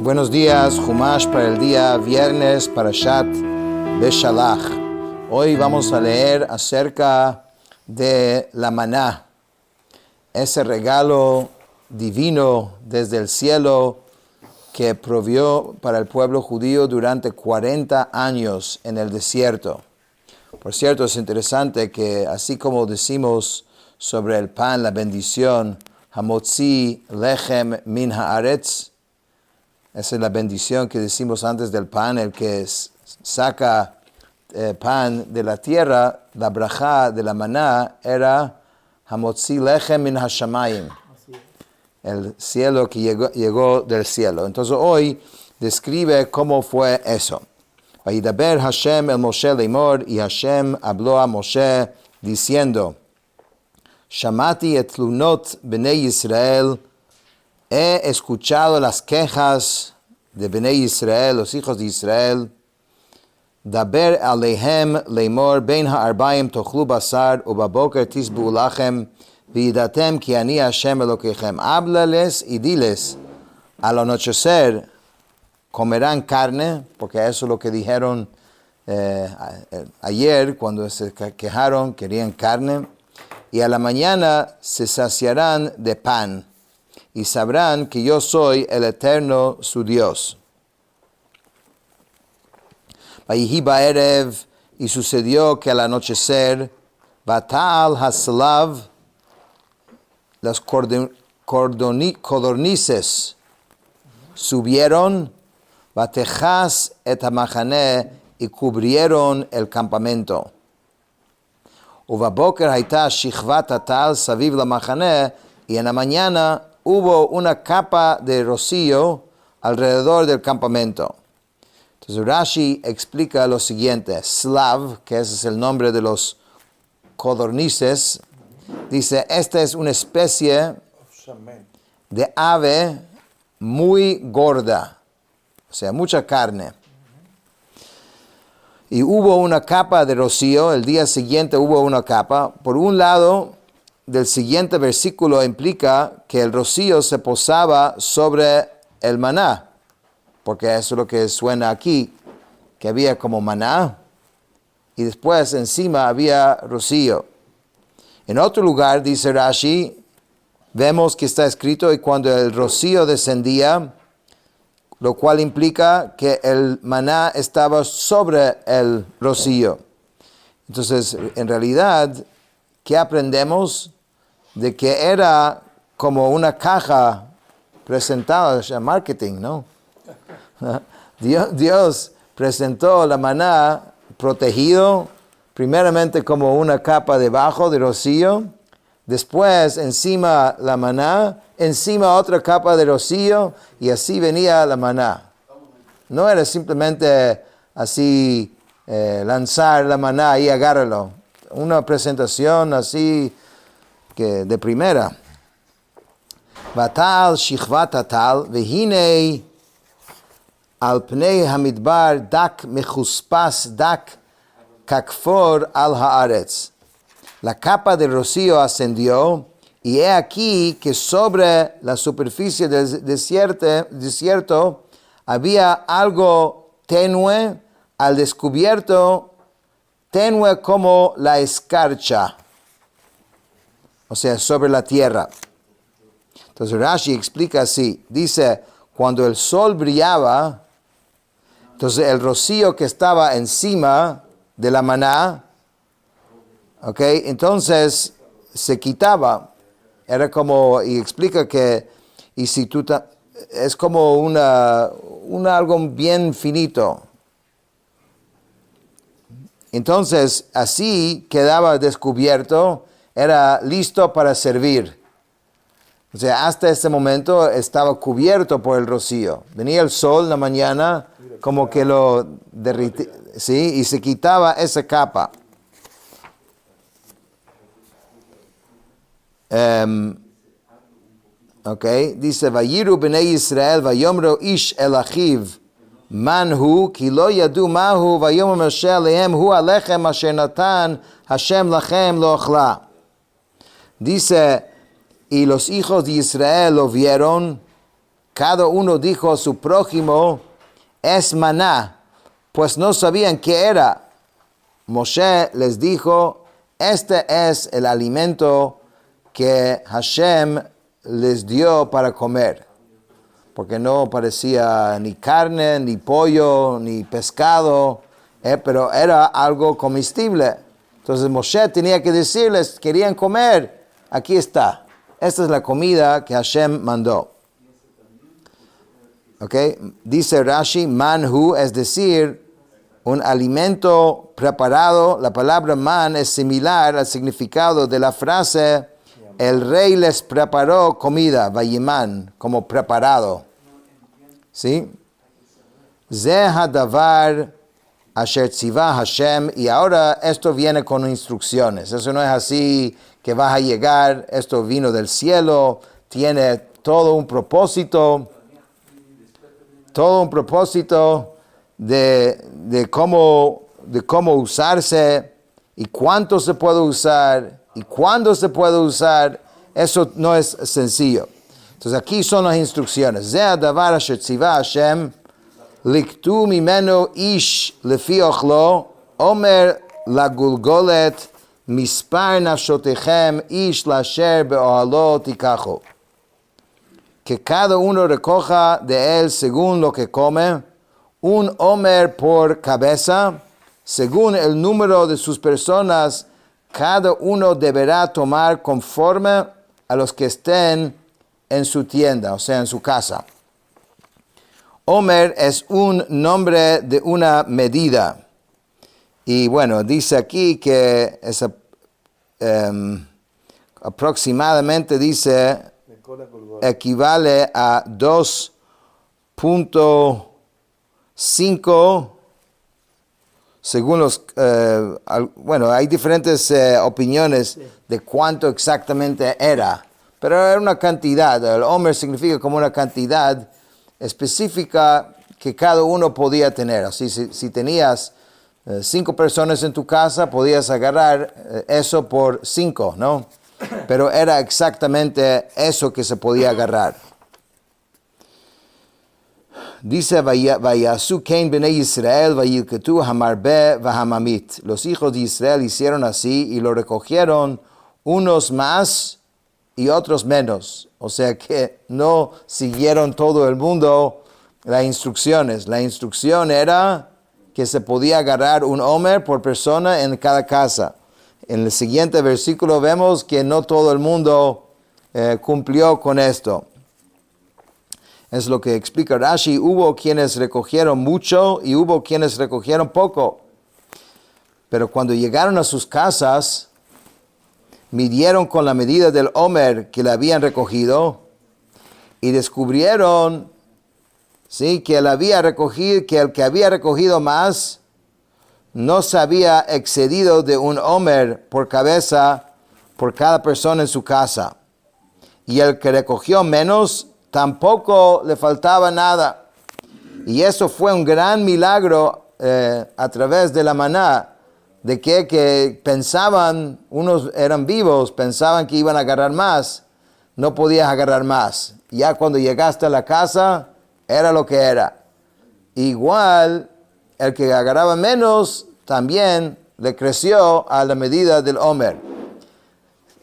Buenos días, Humash para el día viernes, Parashat Beshalach. Hoy vamos a leer acerca de la maná, ese regalo divino desde el cielo que provió para el pueblo judío durante 40 años en el desierto. Por cierto, es interesante que así como decimos sobre el pan, la bendición, Hamotzi lechem min haaretz, esa es la bendición que decimos antes del pan, el que saca pan de la tierra, la brajá de la maná era Hamotzi lechem min hashamayim, el cielo que llegó del cielo. Entonces hoy describe cómo fue eso. Vayidaber Hashem el Moshe leimor, y Hashem habló a Moshe diciendo: Shamati et tlunot bnei Israel, he escuchado las quejas de Bnei Israel, los hijos de Israel. Daber alehem leimor ben ha'arbaim tochlu basar ubaboker tisbu lachem vidatem ki ani Hashem Elokechem. Háblales y diles, al anochecer comerán carne, porque eso es lo que dijeron ayer cuando se quejaron, querían carne, y a la mañana se saciarán de pan, y sabrán que yo soy el Eterno su Dios. Vayihi ba'erev, y sucedió que al anochecer, Batal haslav, las codornices subieron, Batejas et hamachane, y cubrieron el campamento. Uvaboker haita shichvat atal saviv la machane, y en la mañana hubo una capa de rocío alrededor del campamento. Entonces Rashi explica lo siguiente: Slav, que ese es el nombre de los codornices, dice, esta es una especie de ave muy gorda, o sea, mucha carne. Y hubo una capa de rocío, el día siguiente hubo una capa. Por un lado, del siguiente versículo implica que el rocío se posaba sobre el maná, porque eso es lo que suena aquí, que había como maná, y después encima había rocío. En otro lugar, dice Rashi, vemos que está escrito, y cuando el rocío descendía, lo cual implica que el maná estaba sobre el rocío. Entonces, en realidad, ¿qué aprendemos? De que era como una caja presentada, o sea, marketing, ¿no? Dios presentó la maná protegido, primeramente como una capa debajo de rocío, después encima la maná, encima otra capa de rocío, y así venía la maná. No era simplemente así lanzar la maná y agárralo. Una presentación así que de primera. Vatal shichvat atal vehine al pnei hamidbar dak mechuspas dak kakfor al haaretz. La capa de rocío ascendió, y he aquí que sobre la superficie del desierto había algo tenue, al descubierto, tenue como la escarcha, o sea, sobre la tierra. Entonces Rashi explica así, dice, cuando el sol brillaba, entonces el rocío que estaba encima de la maná, entonces se quitaba. Era como, y explica que, y si tú es como algo bien finito. Entonces, así quedaba descubierto, era listo para servir. O sea, hasta ese momento estaba cubierto por el rocío. Venía el sol en la mañana, como que lo derritía, ¿sí? Y se quitaba esa capa. Dice, Vayiru bnei Israel, vayomro ish el achiv, manhu, ki lo yadu mahu, vayomro Moshe alehem, hu alechem asher natan, Hashem lachem lo ochla. Dice, y los hijos de Israel lo vieron, cada uno dijo a su prójimo, es maná, pues no sabían qué era. Moshe les dijo, este es el alimento que Hashem les dio para comer, porque no parecía ni carne, ni pollo, ni pescado, pero era algo comestible. Entonces Moshe tenía que decirles, querían comer, aquí está. Esta es la comida que Hashem mandó. Okay. Dice Rashi, manhu, es decir, un alimento preparado. La palabra man es similar al significado de la frase, el rey les preparó comida, vayiman, como preparado. ¿Sí? Ze hadavar asher tzivah Hashem, y ahora esto viene con instrucciones. Eso no es así que vas a llegar, esto vino del cielo, tiene todo un propósito de cómo usarse y cuánto se puede usar y cuándo se puede usar. Eso no es sencillo. Entonces aquí son las instrucciones. Ze hadavar asher tzivah Hashem, liktu mimenu ish lefi ochlo, omer לגולגולת מספר נפשותיכם איש לאשר באוהלו תיקחו. Que cada uno recoja de él según lo que come, un homer por cabeza, según el número de sus personas, cada uno deberá tomar conforme a los que estén en su tienda, o sea, en su casa. Homer es un nombre de una medida. Y bueno, dice aquí que es aproximadamente, dice, equivale a 2.5, según los, bueno, hay diferentes opiniones de cuánto exactamente era, pero era una cantidad. El homer significa como una cantidad específica que cada uno podía tener. Así, si tenías 5 personas en tu casa, podías agarrar eso por 5, ¿no? Pero era exactamente eso que se podía agarrar. Dice, Vayasu Cain bnei Israel, vayilketu hamarbe vahamamit. Los hijos de Israel hicieron así y lo recogieron unos más y otros menos. O sea que no siguieron todo el mundo las instrucciones. La instrucción era que se podía agarrar un homer por persona en cada casa. En el siguiente versículo vemos que no todo el mundo cumplió con esto. Es lo que explica Rashi. Hubo quienes recogieron mucho y hubo quienes recogieron poco. Pero cuando llegaron a sus casas, midieron con la medida del homer que le habían recogido y descubrieron, sí, que el que había recogido más no se había excedido de un homer por cabeza por cada persona en su casa. Y el que recogió menos, tampoco le faltaba nada. Y eso fue un gran milagro a través de la maná, de que pensaban, unos eran vivos, pensaban que iban a agarrar más, no podías agarrar más. Ya cuando llegaste a la casa, era lo que era. Igual, el que agarraba menos, también le creció a la medida del homer.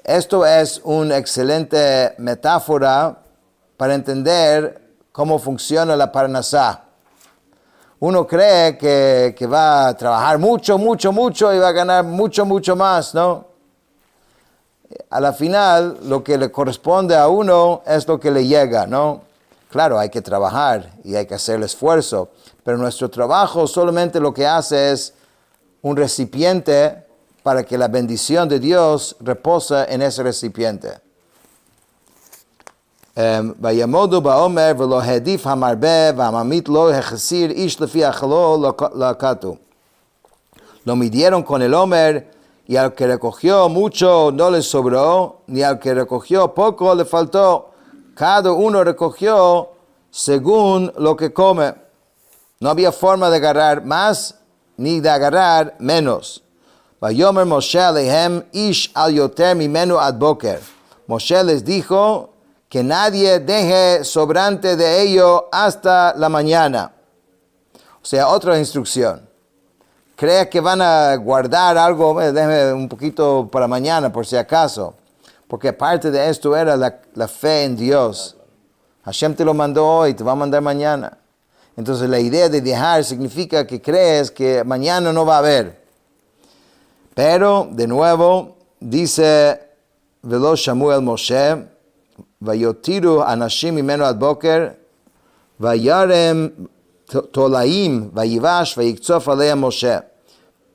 Esto es una excelente metáfora para entender cómo funciona la parnasá. Uno cree que va a trabajar mucho y va a ganar mucho más, ¿no? A la final, lo que le corresponde a uno es lo que le llega, ¿no? Claro, hay que trabajar y hay que hacer el esfuerzo, pero nuestro trabajo solamente lo que hace es un recipiente para que la bendición de Dios reposa en ese recipiente. Vayamodu ba'omer v'lo hedif hamarbe v'hamamit lo hechasir ish lefi achalo lakatu. Lo midieron con el homer y al que recogió mucho no le sobró, ni al que recogió poco le faltó. Cada uno recogió según lo que come. No había forma de agarrar más ni de agarrar menos. Vayomer Moshe alehem ish al yoter mimenu ad boker. Moshe les dijo que nadie deje sobrante de ello hasta la mañana. O sea, otra instrucción. Crea que van a guardar algo, déjeme un poquito para mañana por si acaso. Porque parte de esto era la fe en Dios. Hashem te lo mandó hoy, te va a mandar mañana. Entonces la idea de dejar significa que crees que mañana no va a haber. Pero, de nuevo, dice, Velo shamu el Moshe, vayotiru anashim imenu ad boker, vayarem tolaim, vayivash, vayikzof alea Moshe.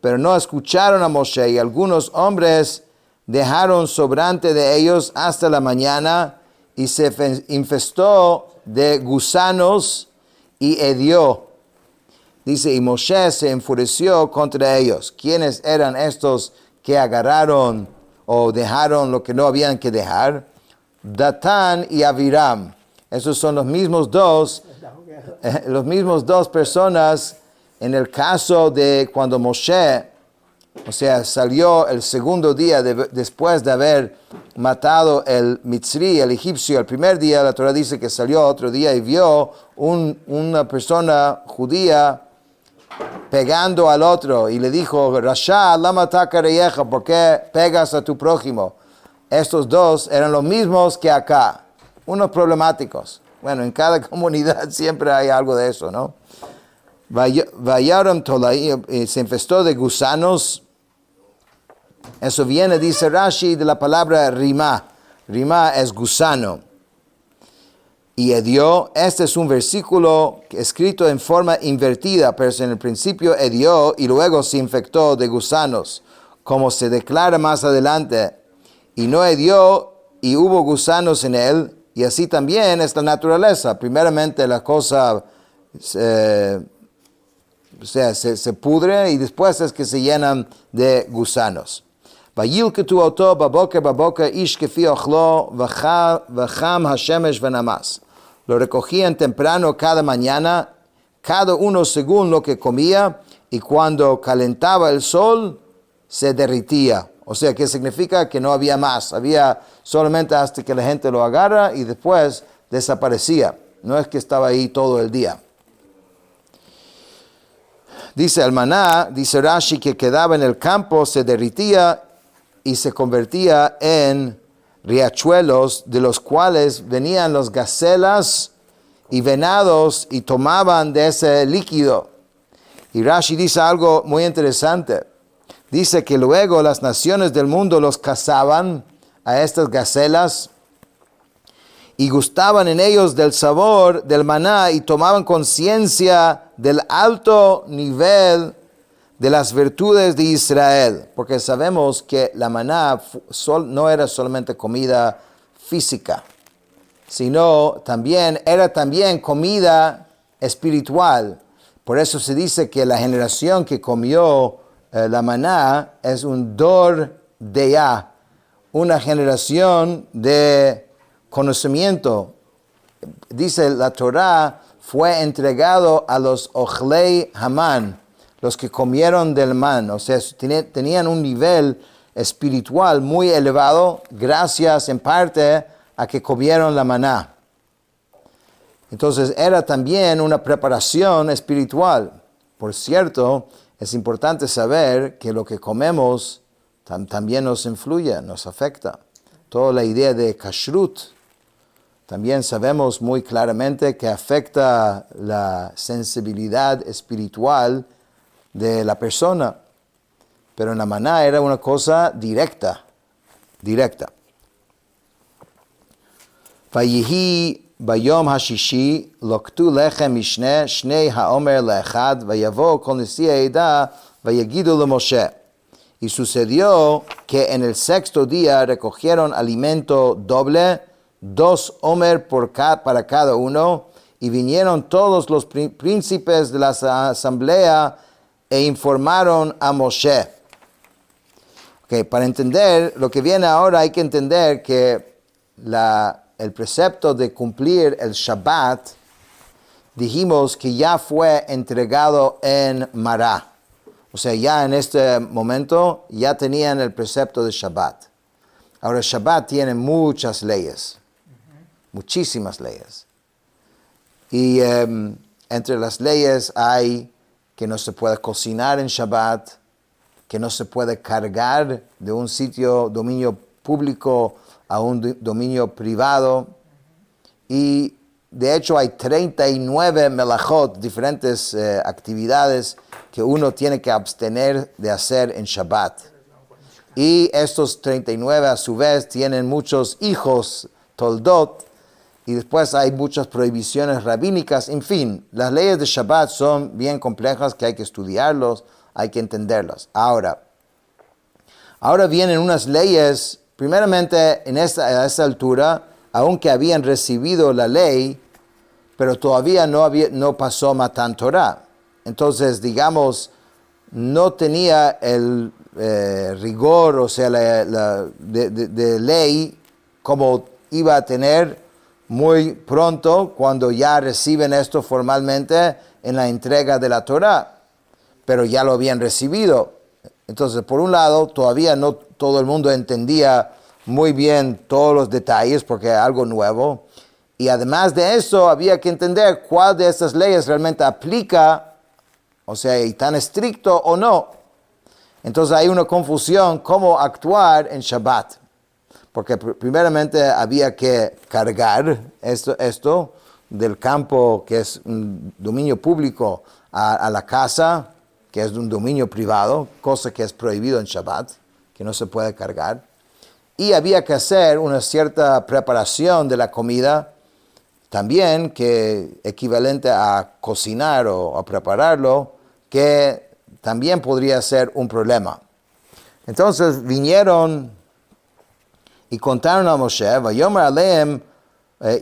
Pero no escucharon a Moshe y algunos hombres dejaron sobrante de ellos hasta la mañana y se infestó de gusanos y hedió. Dice, y Moshe se enfureció contra ellos. ¿Quiénes eran estos que agarraron o dejaron lo que no habían que dejar? Datán y Abiram. Esos son los mismos dos personas en el caso de cuando Moshe, o sea, salió el segundo día después de haber matado el Mitzri, el egipcio. El primer día la Torah dice que salió otro día y vio una persona judía pegando al otro y le dijo, Rasha, lama takareyeja, ¿por qué pegas a tu prójimo? Estos dos eran los mismos que acá, unos problemáticos. Bueno, en cada comunidad siempre hay algo de eso, ¿no? Vayaram Tolaim, se infestó de gusanos. Eso viene, dice Rashi, de la palabra rimá. Rimá es gusano. Y hedió, este es un versículo escrito en forma invertida, pero en el principio hedió y luego se infectó de gusanos, como se declara más adelante. Y no hedió y hubo gusanos en él, y así también es la naturaleza. Primeramente la cosa se pudre y después es que se llenan de gusanos. Vayilketu oto baboker ish kefi ochlo vacham hashemesh venamas. Lo recogían temprano cada mañana, cada uno según lo que comía, y cuando calentaba el sol, se derritía. O sea, que significa que no había más, había solamente hasta que la gente lo agarra y después desaparecía. No es que estaba ahí todo el día. Dice el maná, dice Rashi, que quedaba en el campo, se derritía y se convertía en riachuelos, de los cuales venían los gacelas y venados y tomaban de ese líquido. Y Rashi dice algo muy interesante. Dice que luego las naciones del mundo los cazaban a estas gacelas y gustaban en ellos del sabor del maná y tomaban conciencia del alto nivel de las virtudes de Israel, porque sabemos que la maná no era solamente comida física, sino era también comida espiritual. Por eso se dice que la generación que comió la maná es un dor de ya, una generación de conocimiento. Dice la Torah, fue entregado a los Ochlei Haman, los que comieron del man, o sea, tenían un nivel espiritual muy elevado gracias en parte a que comieron la maná. Entonces era también una preparación espiritual. Por cierto, es importante saber que lo que comemos también nos influye, nos afecta. Toda la idea de kashrut, también sabemos muy claramente que afecta la sensibilidad espiritual de la persona. Pero en la maná era una cosa directa. Vayihi bayom hashishi loktu lechem mishne shnei haomer leechad vayavo kol nesi ha'eda vayagidu leMoshe. Y sucedió que en el sexto día recogieron alimento doble, 2 homer para cada uno, y vinieron todos los príncipes de la asamblea e informaron a Moshe. Okay, para entender lo que viene ahora hay que entender que el precepto de cumplir el Shabbat, dijimos que ya fue entregado en Mará. O sea, ya en este momento ya tenían el precepto de Shabbat. Ahora, Shabbat tiene muchas leyes. muchísimas leyes. Y entre las leyes hay que no se puede cocinar en Shabbat, que no se puede cargar de un dominio público a un dominio privado. Y de hecho hay 39 melachot, diferentes actividades que uno tiene que abstener de hacer en Shabbat. Y estos 39 a su vez tienen muchos hijos, toldot, y después hay muchas prohibiciones rabínicas. En fin, las leyes de Shabbat son bien complejas que hay que estudiarlos, hay que entenderlas. Ahora vienen unas leyes, primeramente a esta altura, aunque habían recibido la ley, pero todavía no pasó Matan Torah. Entonces, digamos, no tenía el rigor, o sea, de ley como iba a tener muy pronto cuando ya reciben esto formalmente en la entrega de la Torah, pero ya lo habían recibido. Entonces, por un lado, todavía no todo el mundo entendía muy bien todos los detalles porque es algo nuevo. Y además de eso, había que entender cuál de estas leyes realmente aplica, o sea, y tan estricto o no. Entonces hay una confusión cómo actuar en Shabbat. Porque primeramente había que cargar esto del campo que es un dominio público a la casa, que es un dominio privado, cosa que es prohibido en Shabbat, que no se puede cargar. Y había que hacer una cierta preparación de la comida, también que equivalente a cocinar o a prepararlo, que también podría ser un problema. Entonces vinieron y contaron a Moshe, Vayomer Aleem,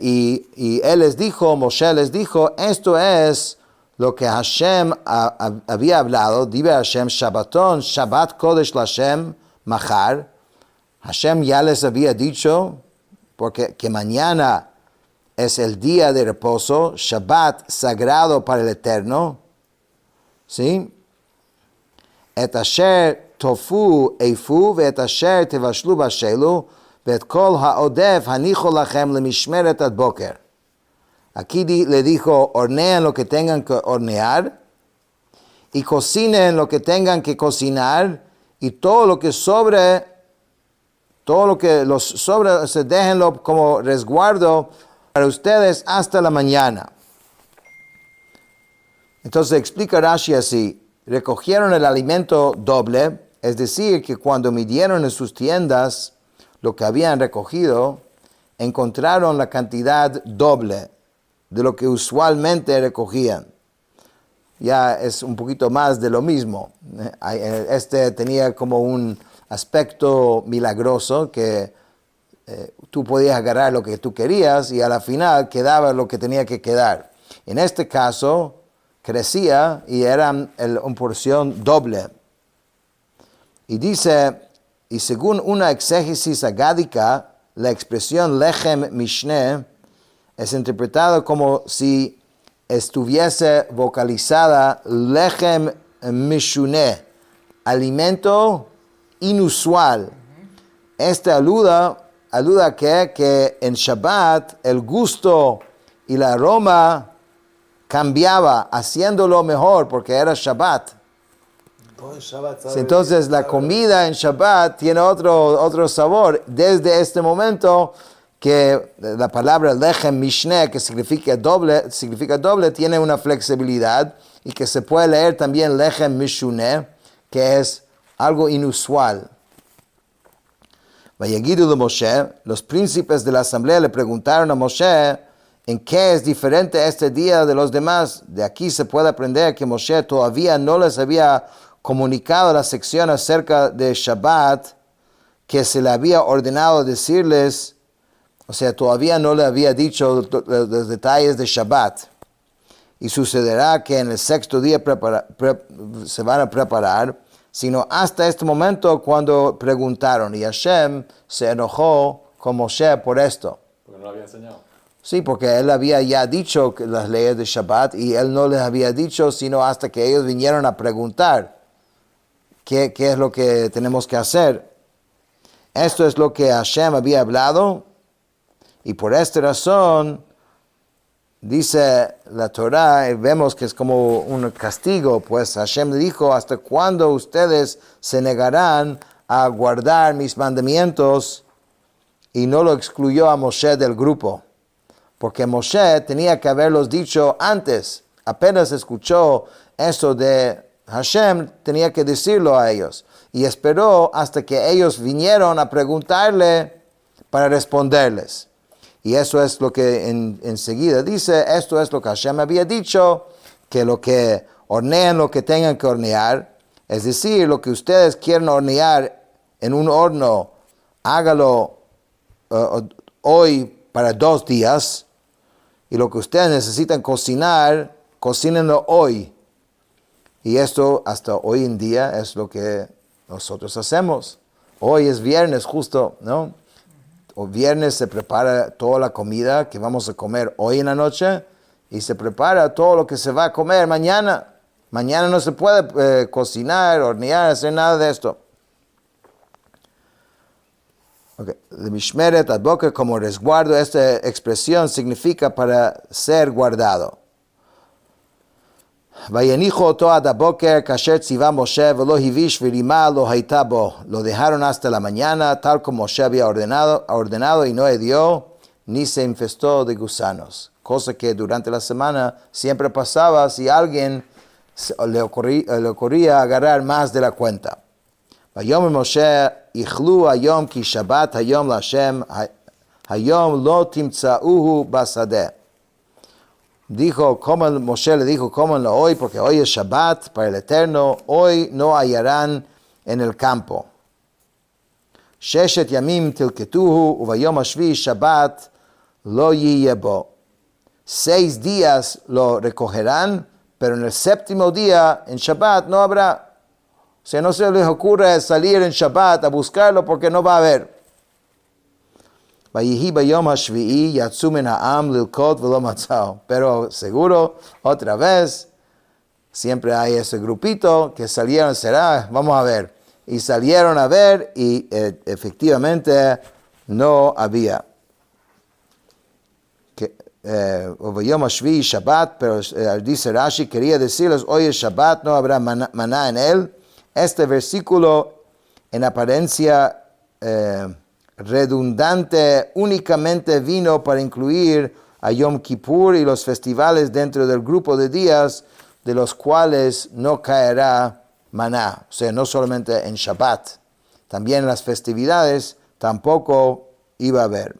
y él les dijo, Moshe les dijo, esto es lo que Hashem había hablado, dice Hashem, Shabbaton, Shabbat Kodesh Lashem, Machar. Hashem ya les había dicho, porque que mañana es el día de reposo, Shabbat sagrado para el Eterno, ¿sí? Et asher tofu eifu, ve'et asher tevashlu bashelu, ve'et kol ha'odef hanicho lachem lemishmeret ad boker. Aquí le dijo, hornean lo que tengan que hornear, y cocinen lo que tengan que cocinar, y todo lo que los sobre, se déjenlo como resguardo para ustedes hasta la mañana. Entonces explica Rashi así, recogieron el alimento doble, es decir, que cuando midieron en sus tiendas lo que habían recogido, encontraron la cantidad doble de lo que usualmente recogían. Ya es un poquito más de lo mismo. Este tenía como un aspecto milagroso que tú podías agarrar lo que tú querías y a la final quedaba lo que tenía que quedar. En este caso crecía y era una porción doble. Y dice, y según una exégesis agádica, la expresión lechem mishne es interpretado como si estuviese vocalizada lechem mishune, alimento inusual. Este aluda a que en Shabbat el gusto y el aroma cambiaba, haciéndolo mejor porque era Shabbat. Entonces la comida en Shabbat tiene otro sabor. Desde este momento que la palabra lechem mishne, que significa doble, tiene una flexibilidad y que se puede leer también lechem mishune, que es algo inusual. Vayagidu de Moshe, los príncipes de la asamblea le preguntaron a Moshe en qué es diferente este día de los demás. De aquí se puede aprender que Moshe todavía no les había comunicado la sección acerca de Shabbat que se le había ordenado decirles, o sea, todavía no le había dicho los detalles de Shabbat. Y sucederá que en el sexto día se van a preparar, sino hasta este momento cuando preguntaron. Y Hashem se enojó con Moshe por esto. Porque no lo había enseñado. Sí, porque él había ya dicho las leyes de Shabbat y él no les había dicho, sino hasta que ellos vinieron a preguntar qué es lo que tenemos que hacer. Esto es lo que Hashem había hablado Y por esta razón, dice la Torah, vemos que es como un castigo, pues Hashem le dijo, ¿hasta cuándo ustedes se negarán a guardar mis mandamientos? Y no lo excluyó a Moshe del grupo, porque Moshe tenía que haberlos dicho antes. Apenas escuchó eso de Hashem, tenía que decirlo a ellos. Y esperó hasta que ellos vinieron a preguntarle para responderles. Y eso es lo que enseguida dice, esto es lo que Hashem había dicho, que lo que hornean lo que tengan que hornear, es decir, lo que ustedes quieren hornear en un horno, hágalo hoy para 2 días, y lo que ustedes necesitan cocinar, cocínenlo hoy. Y esto hasta hoy en día es lo que nosotros hacemos. Hoy es viernes justo, ¿no? O viernes se prepara toda la comida que vamos a comer hoy en la noche y se prepara todo lo que se va a comer mañana. Mañana no se puede cocinar, hornear, hacer nada de esto. Okay. De Mishmeret ad Boker como resguardo, esta expresión significa para ser guardado. Vayenijo oto ad boker kasher tziva Moshe velo hivish virima lo haita bo. Lo dejaron hasta la mañana, tal como Moshe había ordenado y no hedió, ni se infestó de gusanos. Cosa que durante la semana siempre pasaba si a alguien le ocurría agarrar más de la cuenta. Vayom Moshe ichlu hayom ki Shabbat hayom LaHashem hayom lo timtzauhu basadeh. Moshe le dijo, cómanlo hoy, porque hoy es Shabbat para el Eterno, hoy no hallarán en el campo. Sheshet yamim tilketuhu, uvayom hashvi Shabbat lo yiyebo. 6 días lo recogerán, pero en el 7º día, en Shabbat, no habrá. O sea, no se les ocurre salir en Shabbat a buscarlo porque no va a haber. Pero seguro, otra vez, siempre hay ese grupito que salieron, vamos a ver. Y salieron a ver y efectivamente no había. Shabbat, pero dice Rashi, quería decirles, hoy es Shabbat, no habrá maná en él. Este versículo en apariencia redundante únicamente vino para incluir a Yom Kippur y los festivales dentro del grupo de días de los cuales no caerá maná. O sea, no solamente en Shabbat, también en las festividades tampoco iba a haber.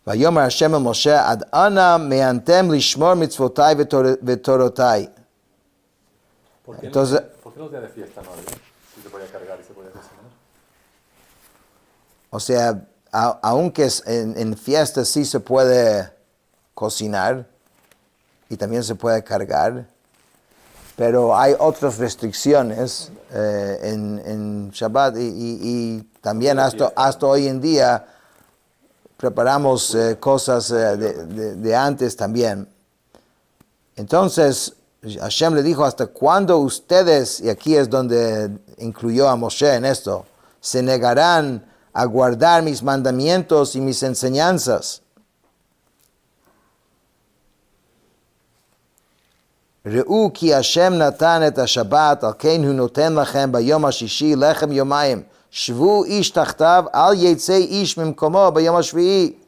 Vayomer Hashem el Moshe ad ana meantem lishmor mitzvotai vetorotai. Entonces, ¿por qué los días de fiesta no había? Si se podía cargar y se podía cocinar. O sea, aunque en fiestas sí se puede cocinar y también se puede cargar, pero hay otras restricciones en Shabbat y también hasta hoy en día preparamos cosas de antes también. Entonces, Hashem le dijo, ¿hasta cuándo ustedes, y aquí es donde incluyó a Moshe en esto, se negarán a guardar mis mandamientos y mis enseñanzas? Re'u ki Hashem natan et ha-Shabbat, al ken hu noten lachem bayom ha-shishi lechem yomayim. Shvu ish tachtav, al yetzei ish mimkomo bayom ha-shvi'i.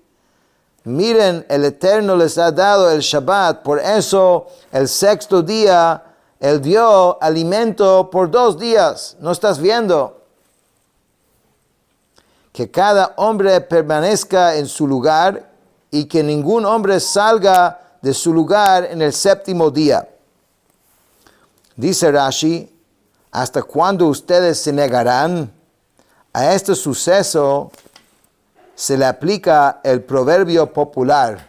Miren, el Eterno les ha dado el Shabbat, por eso el 6º día Él dio alimento por 2 días. ¿No estás viendo? Que cada hombre permanezca en su lugar y que ningún hombre salga de su lugar en el 7º día. Dice Rashi, ¿hasta cuándo ustedes se negarán? A este suceso se le aplica el proverbio popular.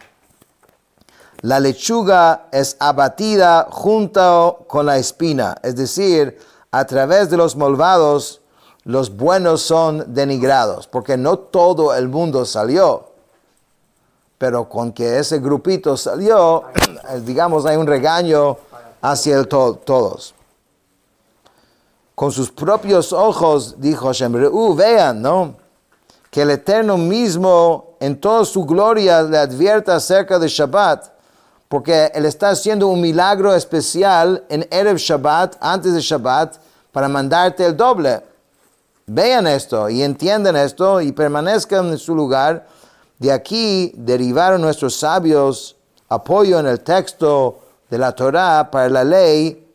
La lechuga es abatida junto con la espina, es decir, a través de los malvados, los buenos son denigrados, porque no todo el mundo salió, pero con que ese grupito salió, digamos, hay un regaño hacia todos. Con sus propios ojos, dijo Hashem, vean, ¿no?, que el Eterno mismo en toda su gloria le advierta acerca de Shabbat, porque Él está haciendo un milagro especial en Erev Shabbat, antes de Shabbat, para mandarte el doble. Vean esto y entiendan esto y permanezcan en su lugar. De aquí derivaron nuestros sabios apoyo en el texto de la Torah para la ley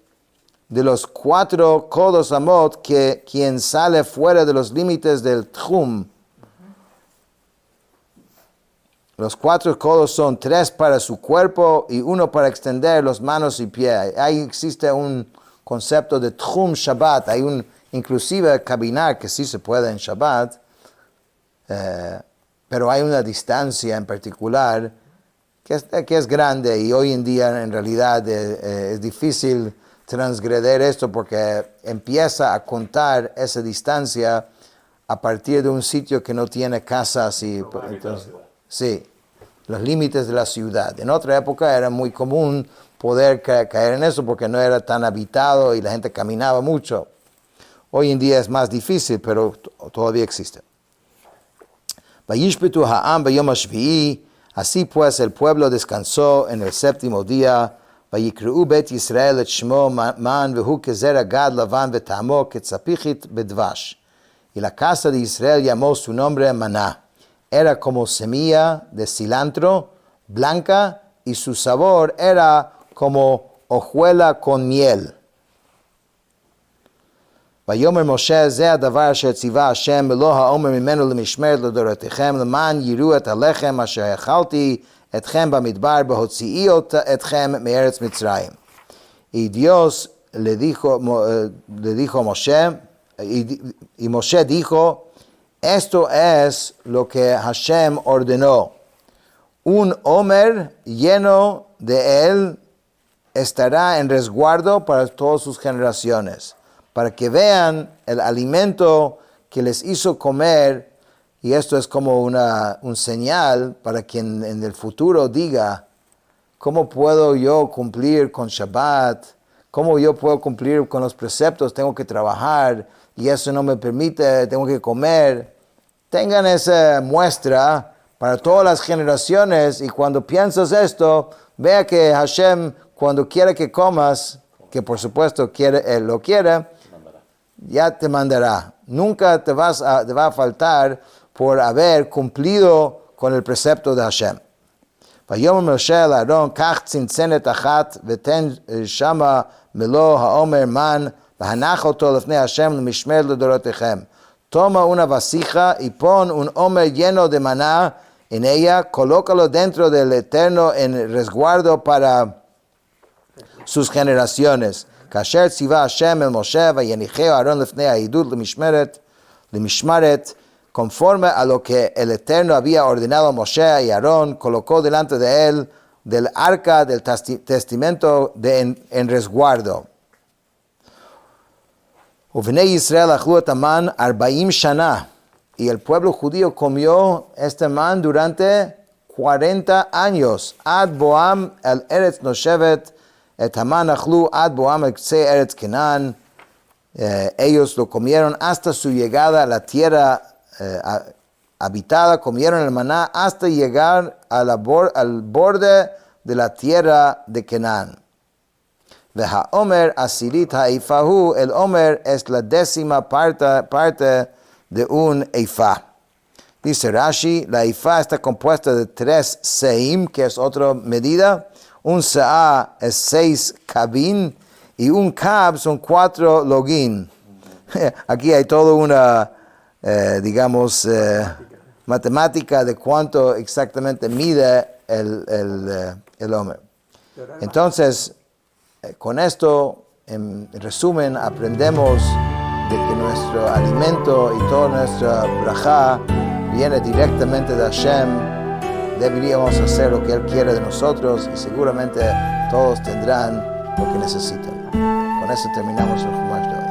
de los 4 codos amot, que quien sale fuera de los límites del tchum. Los 4 codos son 3 para su cuerpo y 1 para extender las manos y pies. Ahí existe un concepto de tchum Shabbat. Hay inclusive caminar que sí se puede en Shabbat, pero hay una distancia en particular que es grande y hoy en día en realidad es difícil transgreder esto porque empieza a contar esa distancia a partir de un sitio que no tiene casas y entonces, sí, los límites de la ciudad. En otra época era muy común poder caer en eso porque no era tan habitado y la gente caminaba mucho. Hoy en día es más difícil, pero todavía existe. Vayishbetu ha'am b'yom hashvi'i. Así pues el pueblo descansó en el 7º día. Vayikre'u bet Yisrael et shmo man vehu kezera gad lavan vetamo ketzapichit bedvash. Y la casa de Israel llamó su nombre Maná. Era como semilla de cilantro blanca y su sabor era como hojuela con miel. ויאמר משה זה הדבר אשר ציווה השם ולא האומר ממנו למשמרת לדורותיכם למען יראו את הלחם אשר האכלתי אתכם במדבר בהוציאי אתכם מארץ מצרים. Y Dios le dijo a Moshe, y Moshe dijo, esto es lo que Hashem ordenó. Un homer lleno de él estará en resguardo para todas sus generaciones, para que vean el alimento que les hizo comer, y esto es como un señal para que en el futuro diga, ¿cómo puedo yo cumplir con Shabbat? ¿Cómo yo puedo cumplir con los preceptos? Tengo que trabajar, y eso no me permite, tengo que comer. Tengan esa muestra para todas las generaciones, y cuando piensas esto, vea que Hashem, cuando quiere que comas, que por supuesto Él lo quiere, ya te mandará. Nunca te va a faltar por haber cumplido con el precepto de Hashem. ויאמר משה אל אהרון, קח צנצנת אחת ותן שמה מלוא העומר מן, והנח אותו לפני השם למשמרת לדורותיכם. Toma una vasija y pon un homer lleno de maná en ella, colócalo dentro del Eterno en resguardo para sus generaciones. כאשר ציווה השם אל משה ויניחהו אהרון לפני העדות למשמרת, conforme a lo que el Eterno había ordenado a Moshe y Aarón, colocó delante de él del arca del testamento en resguardo. ובני ישראל אכלו את המן 40 שנה, y el pueblo judío comió este man durante 40 años, עד בואם אל ארץ נושבת, את המן אכלו עד בואם אל קצה ארץ כנען. Ellos lo comieron hasta su llegada a la tierra habitada, comieron el maná hasta llegar al borde de la tierra de Canaán. והאומר עשירית האיפהו, el homer es la 10ª parte de un eifá. Dice Rashi, la eifá está compuesta de 3 seim, que es otra medida. Un seah es 6 kabin y un kab son 4 login. Aquí hay toda una, matemática de cuánto exactamente mide el homer. Entonces, con esto, en resumen, aprendemos de que nuestro alimento y toda nuestra brajá viene directamente de Hashem. Deberíamos hacer lo que Él quiere de nosotros y seguramente todos tendrán lo que necesitan. Con eso terminamos el Chumash de hoy.